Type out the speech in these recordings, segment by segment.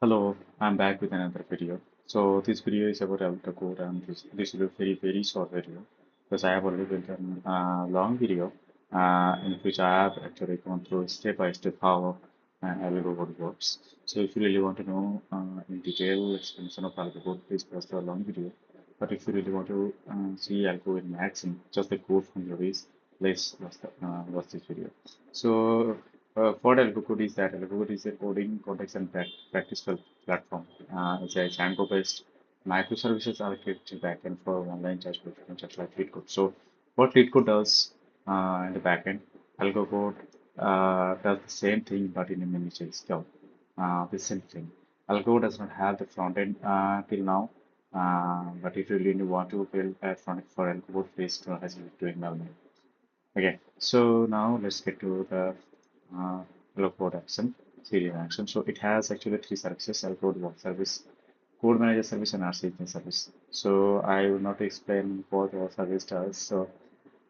Hello, I'm back with another video. So this video is about AlgoCode and this will be very short video because I have already built a long video in which I have actually gone through step by step how AlgoCode works. So if you really want to know in detail explanation of AlgoCode, please watch the long video. But if you really want to see Algo in action, just the code from your base, let's watch this video. So what AlgoCode is that AlgoCode is a coding context and practice platform. It's a Django-based microservices architecture backend for online chat platforms just like Leetcode. So what Leetcode does in the backend, AlgoCode does the same thing but in a miniature scale. The same thing. AlgoCode does not have the front end till now, but if you really want to build a front end for AlgoCode, please don't hesitate doing manually. Okay, so now let's get to the AlgoCode action, serial action. So it has actually three services: AlgoCode Web Service, Code Manager Service, and RC Engine Service. So I will not explain what all service does. So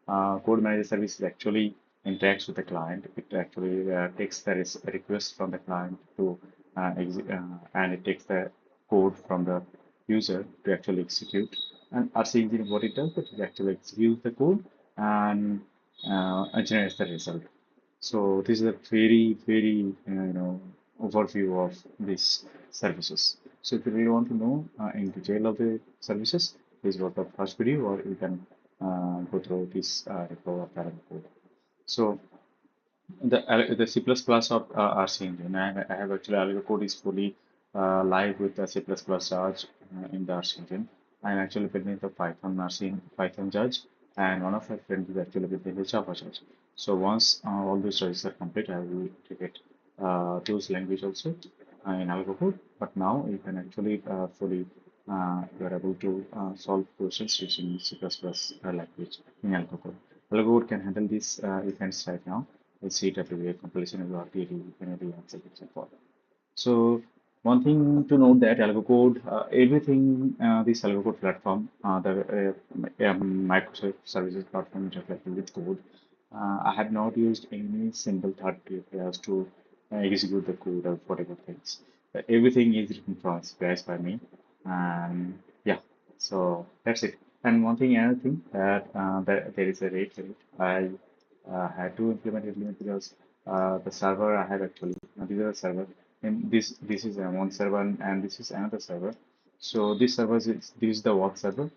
Code Manager Service actually interacts with the client. It actually takes the request from the client to and it takes the code from the user to actually execute. And RC Engine, what it does, it actually executes the code and generates the result. So this is a very overview of these services. So if you really want to know in detail of the services, please go to the first video, or you can go through this repo of parent code. So the C++ of RC engine, I have actually Algo code is fully live with the C++ Judge in the RC engine. I'm actually building the Python RC Python Judge, and one of my friends is actually building the Java Judge. So once all those judges are complete, I will integrate those language also in Algo code. But now you can actually fully you are able to solve questions using C++ language in Algo code. Algo code can handle these events right now. CWA compilation of RTD binary answer and so So one thing to note that AlgoCode, everything this AlgoCode platform, the microservices platform just like with code, I have not used any single third-party APIs to execute the code or whatever things. Everything is written from scratch by me, and yeah, so that's it. And one thing, another thing that there is a rate limit. I had to implement it limit because the server I have actually these are the server and this is one server and this is another server. So this is the work server,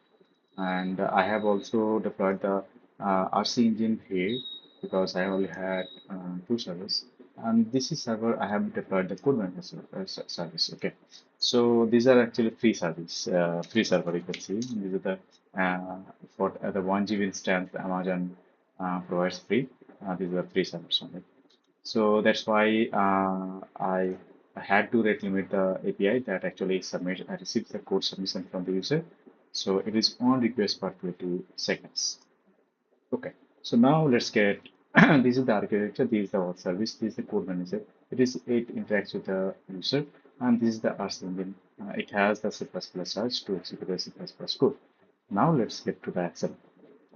and I have also deployed the RC engine here because I only had two servers. And this is server I have deployed the code manager service. Okay, so these are actually free server. You can see these are the for the 1 GB instance Amazon provides free. These are free servers only. So that's why I had to rate limit the API that actually receives the code submission from the user. So it is on request per 20 seconds. Okay. So now let's get this is the architecture, this is the auth service, this is the code manager. It interacts with the user, and this is the RC engine. It has the C++ search to execute the C++ code. Now let's get to the action.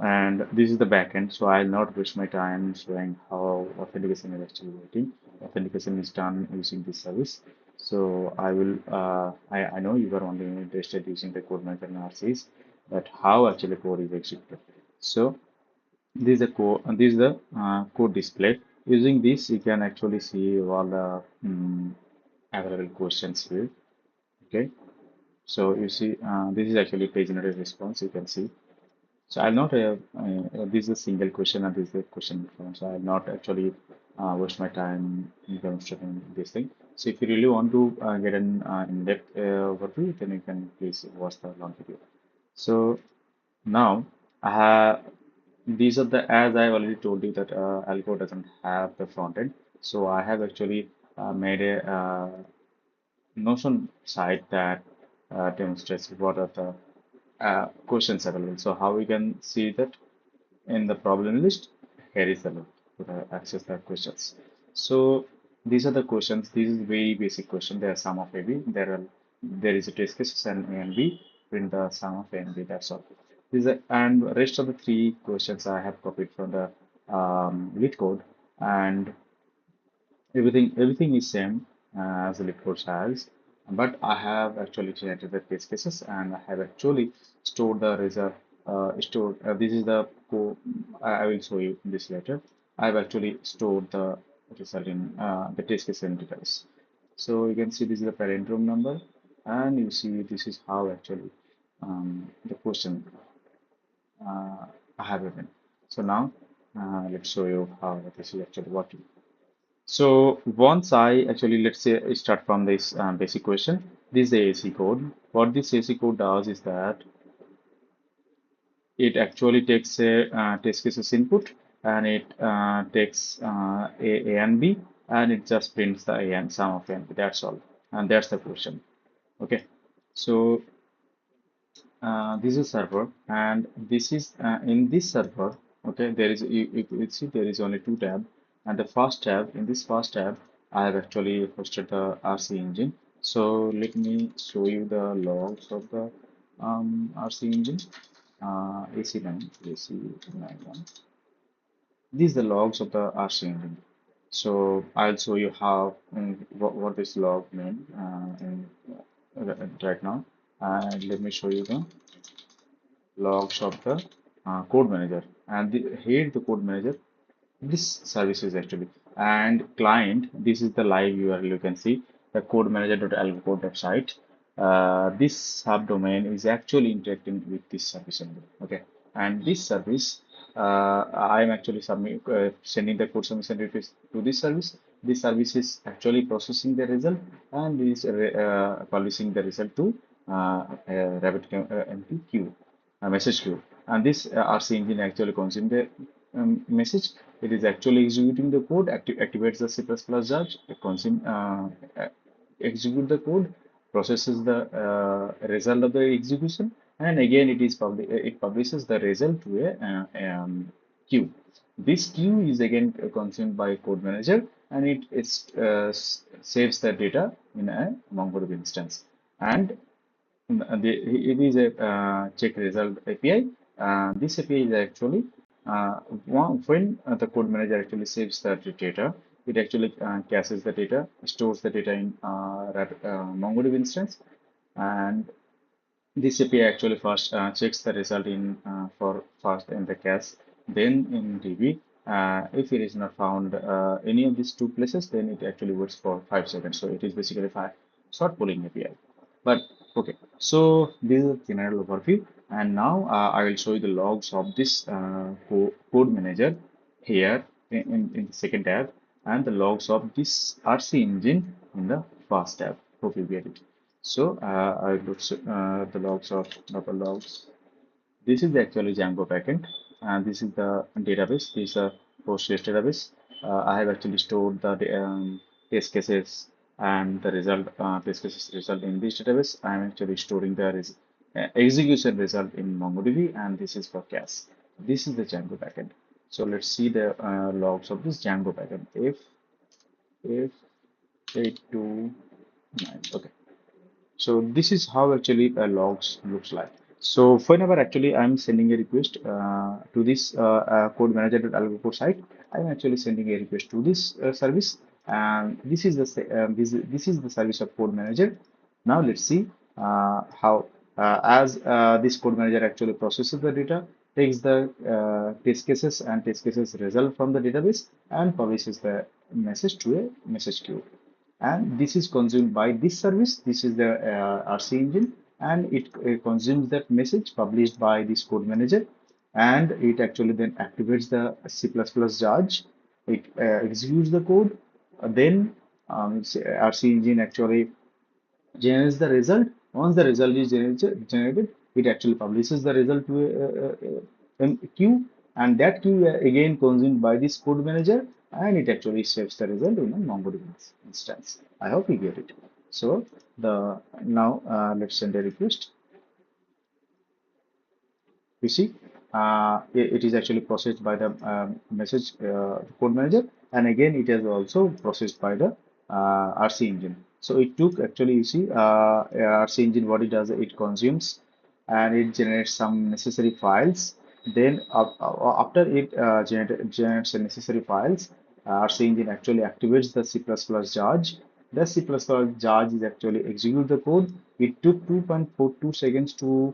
And this is the backend, so I'll not waste my time showing how authentication is actually working. Authentication is done using this service. So I will, I know you are only interested using the code manager and RCs, but how actually code is executed. So this is the code, this is the code display. Using this, you can actually see all the available questions here. Okay, so you see, this is actually page generated response. You can see. So I'll not, this is a single question and this is a question form. So I'll not actually waste my time in demonstrating this thing. So if you really want to get an in-depth overview, then you can please watch the long video. So now I have, these are the, as I already told you that Algo doesn't have the front end. So I have actually made a Notion site that demonstrates what are the questions available. So how we can see that in the problem list, here is the link to access the questions. So these are the questions. This is very basic question. There are sum of A, B. There is a test cases and A and B. Print the sum of A and B. That's all. And rest of the three questions I have copied from the Leetcode, and everything is same as the Leetcode has. but I have actually generated the test cases and I have actually stored the result. This is the code. I will show you this later. I have actually stored the result in the test case in database. So you can see this is the parent room number, and you see this is how actually the question I have written. So now let's show you how this is actually working. So once I actually, let's say I start from this basic question. This is the AC code. What this AC code does is that it actually takes a test cases input, and it takes A and B, and it just prints the A and sum of A and B. That's all. And that's the question. Okay. So this is server, and this is in this server. Okay, there is you see there is only two tab, and the first tab, in this first tab I have actually hosted the RC engine. So let me show you the logs of the RC engine, AC9 AC91. These are the logs of the RC engine. So I'll show you how what this log mean right now. And let me show you the logs of the code manager, and here the code manager, this service is actually, and client, this is the live URL. You can see the code manager.algocode.site. This subdomain is actually interacting with this service only. Okay, and this service, I am actually sending the code submission request to this service. This service is actually processing the result and is publishing the result to RabbitMQ queue, message queue. And this RC engine actually consumes the message. It is actually executing the code, activates the C++ jar, execute the code, processes the result of the execution, and again it publishes the result to a queue. This queue is again consumed by code manager, and saves the data in a MongoDB instance. And it is a check result API. This API is actually when the code manager actually saves the data, it actually caches the data, stores the data in MongoDB instance, and this API actually first checks the result in for first in the cache, then in DB. If it is not found any of these two places, then it actually waits for 5 seconds. So it is basically short polling API. But okay, so this is a general overview, and now I will show you the logs of this code manager here in the second tab, and the logs of this RC engine in the first tab. Hope you get it. So I look the logs of double logs. This is actually Django backend, and this is the database. This is a Postgres database. I have actually stored the test cases and the result test cases result in this database. I am actually storing the execution result in MongoDB, and this is for cache. This is the Django backend. So let's see the logs of this Django backend. If 829. Okay. So this is how actually logs looks like. So whenever actually I'm sending a request to this code manager.algocode site, I'm actually sending a request to this service, and this is the this is the service of code manager. Now let's see how as this code manager actually processes the data, takes the test cases and test cases result from the database, and publishes the message to a message queue, and this is consumed by this service. This is the RC engine, and it consumes that message published by this code manager, and it actually then activates the C++ jar. It executes the code. Then RC engine actually generates the result. Once the result is generated, it actually publishes the result to a queue, and that queue again consumed by this code manager, and it actually saves the result in a MongoDB instance. I hope you get it. So the now let's send a request. You see, it is actually processed by the message code manager, and again it is also processed by the RC engine. So it took actually, you see, RC engine, what it does, it consumes and it generates some necessary files. Then after it generates the necessary files, RC engine actually activates the C++ jar, The C++ jar is actually execute the code. It took 2.42 seconds to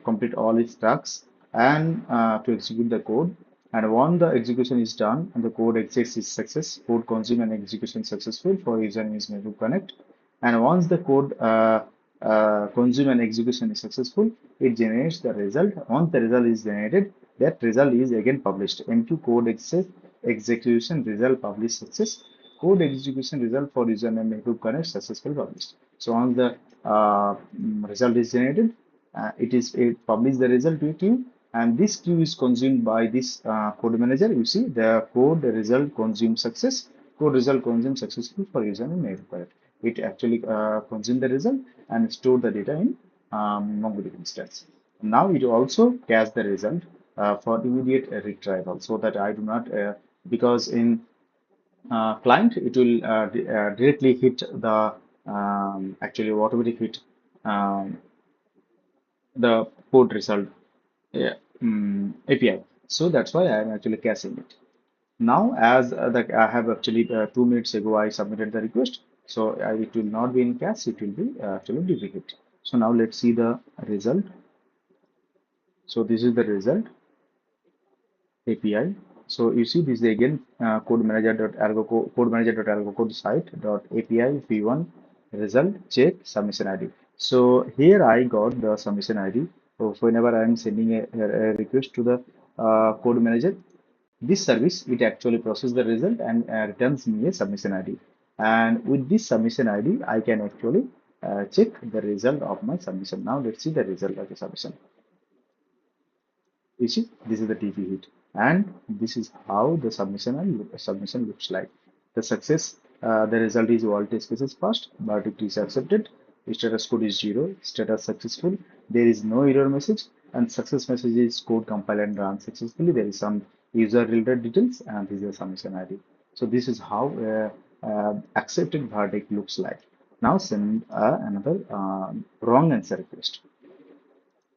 complete all its tasks and to execute the code. And once the execution is done and the code exits is success, code consume and execution successful for user is made to connect. And once the code consume and execution is successful, it generates the result. Once the result is generated, that result is again published. M2 code execution result published success. Code execution result for username method connect successful published. So once the result is generated, it publish the result to a queue, and this queue is consumed by this code manager. You see the code result consume success, code result consume successful for username method correct. It actually consume the result and store the data in MongoDB instance. Now it also cache the result for immediate retrieval, so that I do not because in client it will directly hit the actually automatic hit um, the code result API. So that's why I am actually caching it. Now, as I have actually 2 minutes ago, I submitted the request. So it will not be in cache, it will be actually duplicate. So now let's see the result. So this is the result API. So you see this is again code manager.algocode site.api v1 result check submission ID. So here I got the submission ID. So whenever I am sending a request to the code manager, this service it actually processes the result and returns me a submission ID. And with this submission ID, I can actually check the result of my submission. Now let's see the result of the submission. You see, this is the TP hit, and this is how the submission looks like. The success, the result is all test cases passed, but it is accepted. Status code is 0, status successful. There is no error message, and success message is code compile and run successfully. There is some user related details, and this is a submission ID. So this is how accepted verdict looks like. Now send another wrong answer request.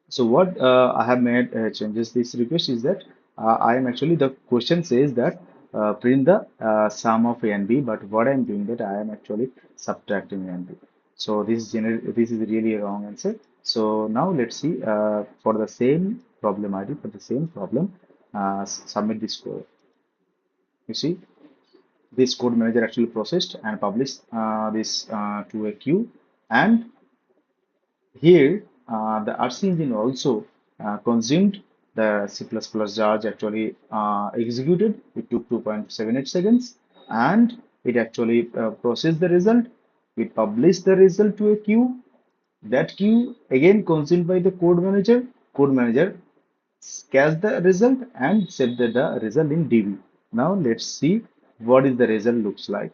So what I have made changes this request is that I am actually the question says that print the sum of A and B, but what I am doing that I am actually subtracting A and B. So this is really a wrong answer. So now let's see for the same problem ID for the same problem submit this code. You see this code manager actually processed and published this to a queue, and here, the RC engine also consumed the C++ jar actually executed. It took 2.78 seconds, and it actually processed the result. It published the result to a queue. That queue again consumed by the code manager. Code manager cached the result and set the result in DB. Now let's see what is the result looks like.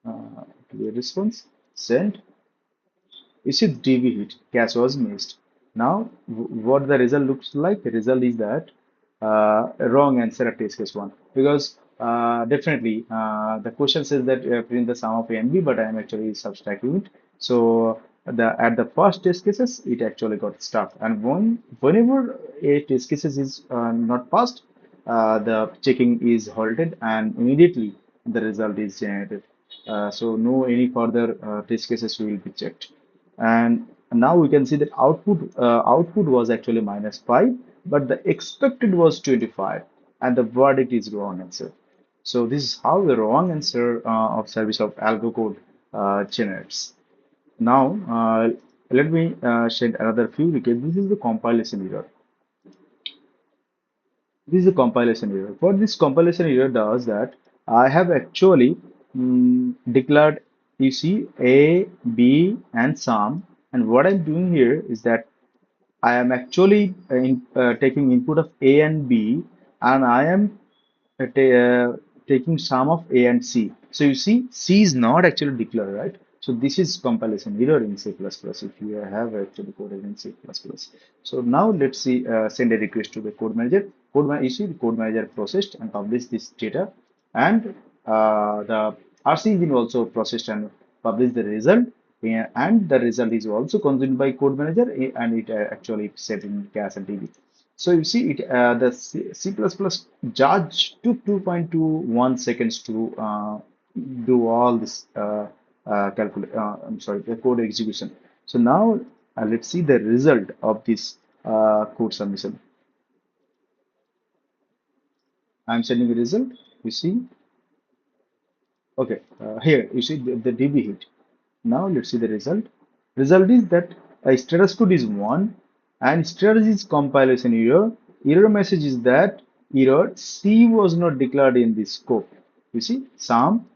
Clear response, send. You see DB hit, cache was missed. Now, what the result looks like? The result is that wrong answer at test case 1, because definitely the question says that print the sum of A and B, but I am actually subtracting it. So at the first test cases, it actually got stuck, and whenever a test cases is not passed, the checking is halted, and immediately the result is generated. So no any further test cases will be checked. And now we can see that output was actually -5, but the expected was 25, and the verdict is wrong answer. So this is how the wrong answer of service of AlgoCode generates. Now let me shed another few because this is the compilation error. This is a compilation error. What this compilation error does that I have actually declared, you see, A, B, and sum. And what I'm doing here is that I am actually taking input of A and B, and I am taking sum of A and C. So you see, C is not actually declared, right? So this is compilation error in C++ if you have actually coded in C++. So now let's see, send a request to the code manager. You see, the code manager processed and published this data, and the RC engine also processed and published the result. And the result is also consumed by code manager, and it actually set in cache and DB. So you see it the C++ judge took 2.21 seconds to do all this I'm sorry, the code execution. So now let's see the result of this code submission. I'm sending a result. You see, okay, here you see the DB hit. Now let's see the result. Result is that a status code is 1 and status is compilation error. Error message is that error C was not declared in this scope. You see, sum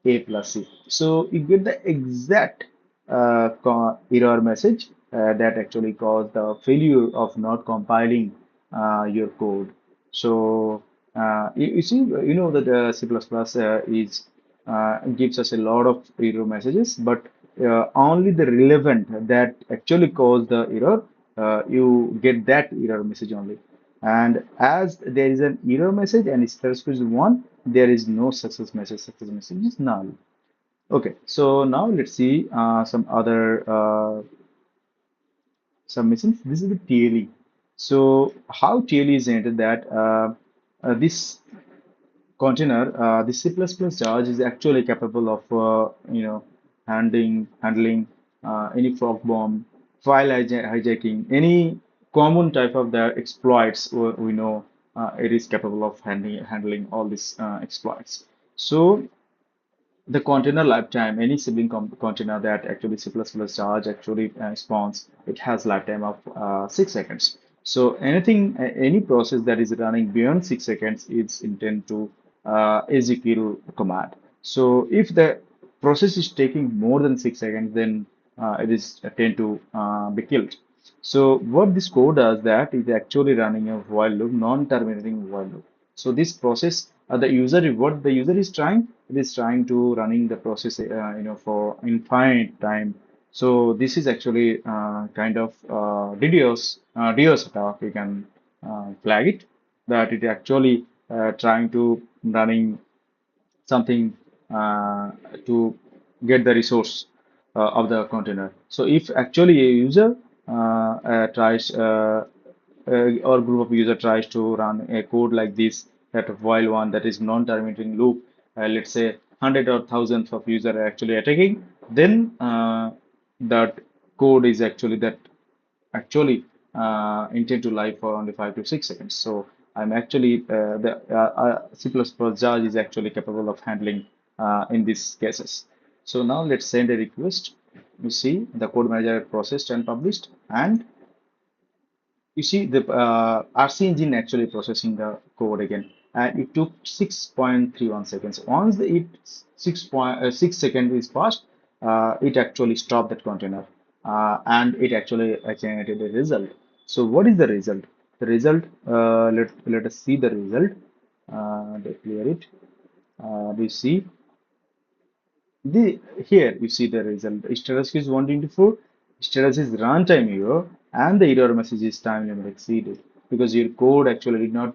A plus C. So you get the exact error message that actually caused the failure of not compiling your code. So you see, you know that C++ is gives us a lot of error messages, but only the relevant that actually caused the error, you get that error message only. And as there is an error message and status code is 1, there is no success message. Success message is null. Okay, so now let's see some other submissions. This is the TLE. So how TLE is entered that this container, the C++ charge is actually capable of handling any frog bomb, file hijacking, any common type of the exploits. We know it is capable of handling all these exploits. So the container lifetime, any sibling container that actually C++ charge actually spawns, it has lifetime of 6 seconds. So any process that is running beyond 6 seconds is intended to execute a command. So if the process is taking more than 6 seconds, then it is tend to be killed. So what this code does that is actually running a while loop, non-terminating while loop. So this process, what the user is trying, it is trying to running the process, for infinite time. So this is actually kind of DDoS attack. You can flag it that it actually trying to running something to get the resource of the container. So if actually a user tries or group of user tries to run a code like this, that while one that is non-terminating loop, let's say hundred or thousands of users are actually attacking, then that code is actually intend to live for only 5 to 6 seconds. So I'm actually the C++ jar is actually capable of handling in these cases. So now let's send a request. You see the code manager processed and published, and you see the RC engine actually processing the code again, and it took 6.31 seconds. Once it 6 seconds is passed, it actually stopped that container, and it actually generated a result. So what is the result? The result, let us see the result. Let clear it. We see the here you see the result. Status is 124, status is runtime error, and the error message is time limit exceeded because your code actually did not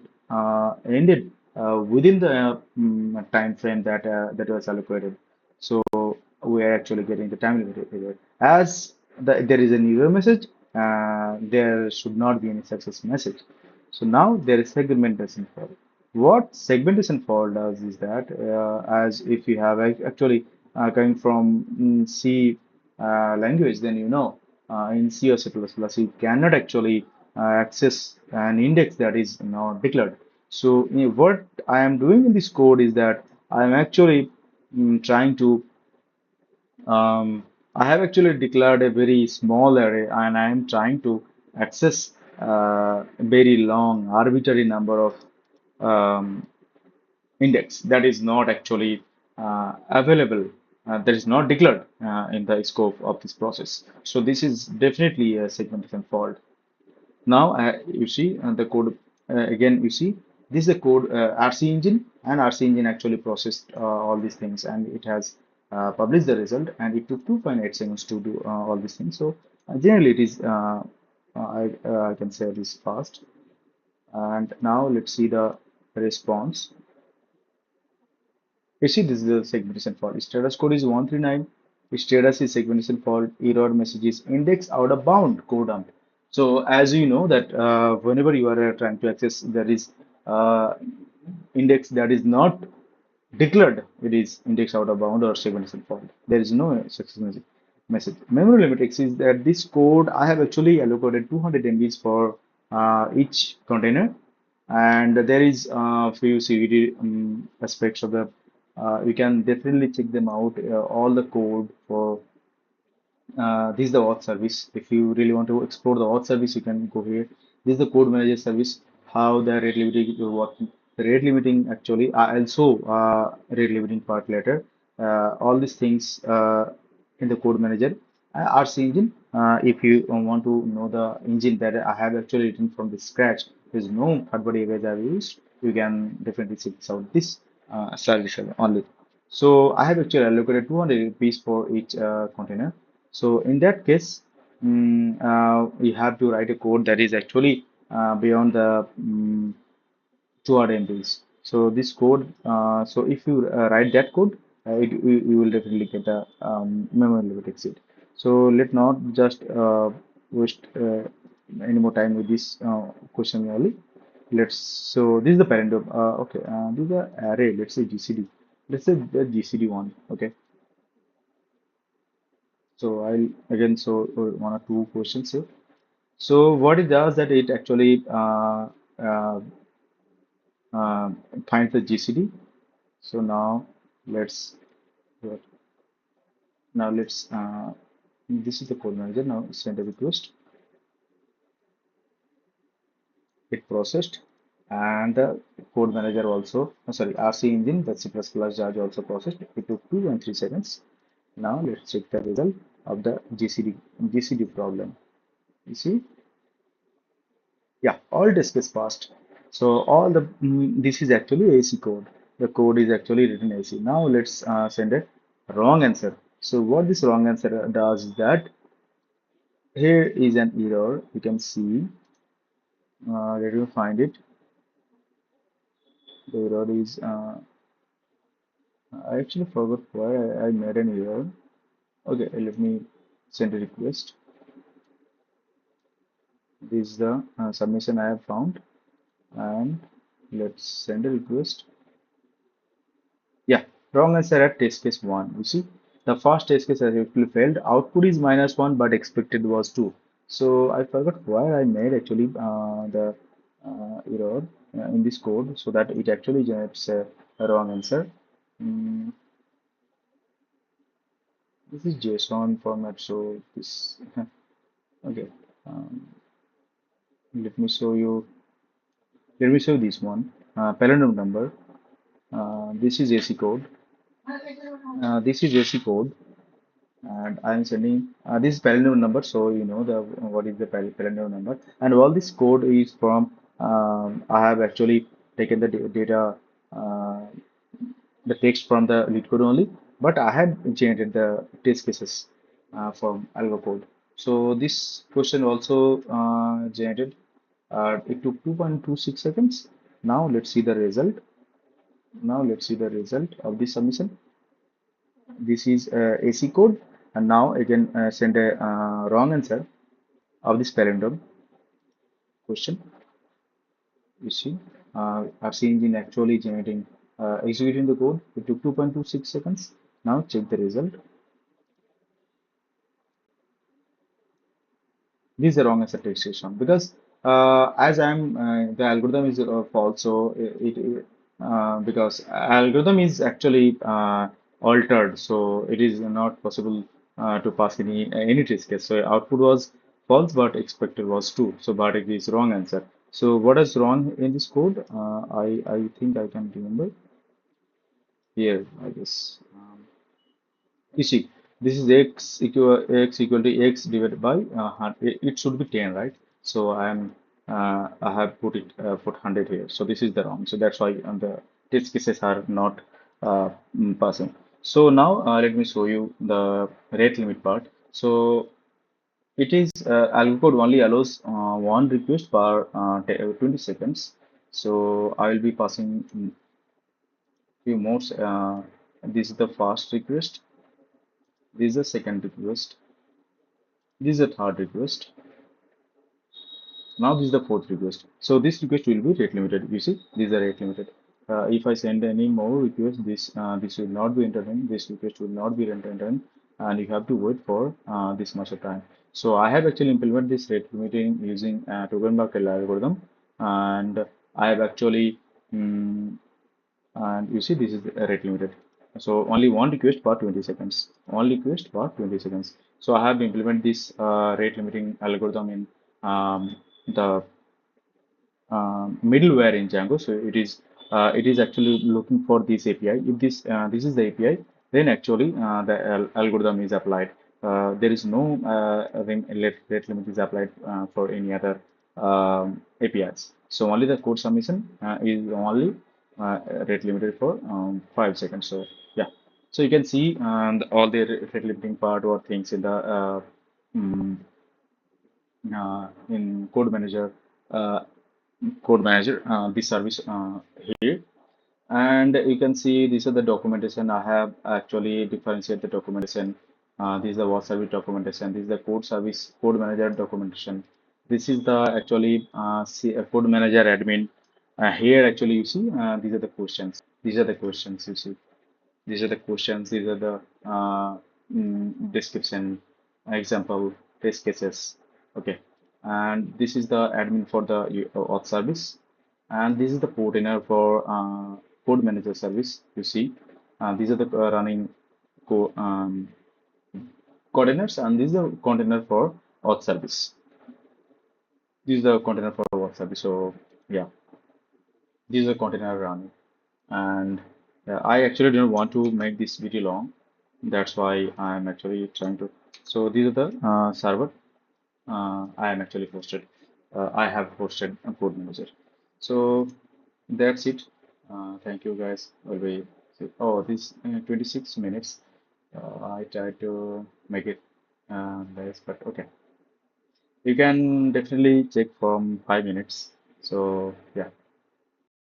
ended within the time frame that was allocated. So we are actually getting the time limit error. As there is an error message, there should not be any success message. So now there is segmentation fault. What segmentation fault does is that as if you have actually coming from C language, then in C or C++ you cannot actually access an index that is not declared. So what I am doing in this code is that I am actually trying to I have actually declared a very small array and I am trying to access a very long arbitrary number of um, index that is not actually available, that is not declared in the scope of this process. So this is definitely a segmentation fault. Now you see the code again. You see this is the code RC engine, and RC engine actually processed all these things, and it has published the result, and it took 2.8 seconds to do all these things. So generally, it is I can say it is fast. And now let's see the response. You see, this is the segmentation fault. Status code is 139. Status is segmentation fault. Error message is index out of bound code dump. So as you know that whenever you are trying to access, there is uh, index that is not declared it is index out of bound or segmentation fault. There is no success message. Memory limit is that this code I have actually allocated 200 MBs for each container, and there is few CVD aspects of the. You can definitely check them out. All the code for this is the auth service. If you really want to explore the auth service, you can go here. This is the code manager service. How the rate limiting will work. The rate limiting actually, also rate limiting part later. All these things in the code manager. RC engine. If you want to know the engine that I have actually written from the scratch, there's no third-party APIs I've used. You can definitely check this out. This service only. So I have actually allocated 200 rupees for each container. So in that case, we have to write a code that is actually beyond the 200 MBs. So this code, so if you write that code, you will definitely get a memory limit exit. So let not just waste any more time with this question only. So this is the parent of, okay, this is the array, let's say GCD. Let's say the GCD one, okay. So I'll again, so one or two questions here. So what it does that it actually uh, uh, finds the GCD. So let's now let's this is the code manager. Now send a request. It processed, and the code manager also. Sorry, RC engine, the C++ Java also processed. It took 2 and 3 seconds. Now let's check the result of the GCD problem. You see, yeah, all test case passed. So all the this is actually AC code. The code is actually written AC. Now let's send a wrong answer. So what this wrong answer does is that here is an error. You can see. Let me find it. The error is I actually forgot why I made an error. Okay, let me send a request. This is the submission I have found, and let's send a request. Yeah, wrong answer at test case 1. You see, the first test case has actually failed. Output is -1, but expected was 2. So I forgot why I made actually the error in this code so that it actually generates a wrong answer. Mm, this is JSON format, so this okay. Um, let me show you. Let me show this one. Palindrome number. This is AC code. This is AC code. And I'm sending this is palindrome number, so you know the what is the palindrome number, and all this code is from I have actually taken the data, uh, the text from the Leetcode only, but I had generated the test cases from AlgoCode. So this question also generated. It took 2.26 seconds. Now let's see the result. Now let's see the result of this submission. This is AC code, and now I can send a wrong answer of this palindrome question. You see, RC engine actually generating executing the code. It took 2.26 seconds. Now check the result. This is the wrong answer text station because as I'm the algorithm is false, so because algorithm is actually altered, so it is not possible to pass any test case. So output was false, but expected was true. So but it is wrong answer. So what is wrong in this code? I think I can remember here. I guess. You see, this is x equal to x divided by it should be 10, right? So I have put 100 here. So this is the wrong. So that's why the test cases are not passing. So now let me show you the rate limit part. So it is AlgoCode only allows one request per 20 seconds. So I will be passing few more. This is the first request. This is the second request. This is the third request. Now this is the fourth request. So this request will be rate limited. You see, these are rate limited. if I send any more requests, this will not be entertained. This request will not be entertained, and you have to wait for this much of time. So I have actually implemented this rate limiting using Tugendbach algorithm, and I have actually and you see this is rate limited. So only one request per 20 seconds. One request per 20 seconds. So I have implemented this rate limiting algorithm in the middleware in Django. So it is actually looking for this API. If this is the API, then actually the algorithm is applied. There is no rate limit is applied for any other APIs. So only the code submission is only rate limited for 5 seconds. So yeah, so you can see all the rate limiting part or things in the mm, in uh, code manager this service here, and you can see these are the documentation. I have actually differentiate the documentation. This is the work service documentation. This is the code manager documentation. This is the actually code manager admin. Here actually you see these are the questions. These are the questions you see. These are the questions. These are the description, example, test cases. Okay, and this is the admin for the auth service, and this is the container for code manager service. You see, these are the running co containers, and this is the container for auth service. This is the container for auth service. So yeah, this is a container running, and I actually didn't want to make this video long. That's why I'm actually trying to. So these are the server I am actually hosted. I have hosted a code manager. So that's it. Thank you guys. Will be oh this 26 minutes. I tried to make it less, but okay. You can definitely check from 5 minutes. So yeah.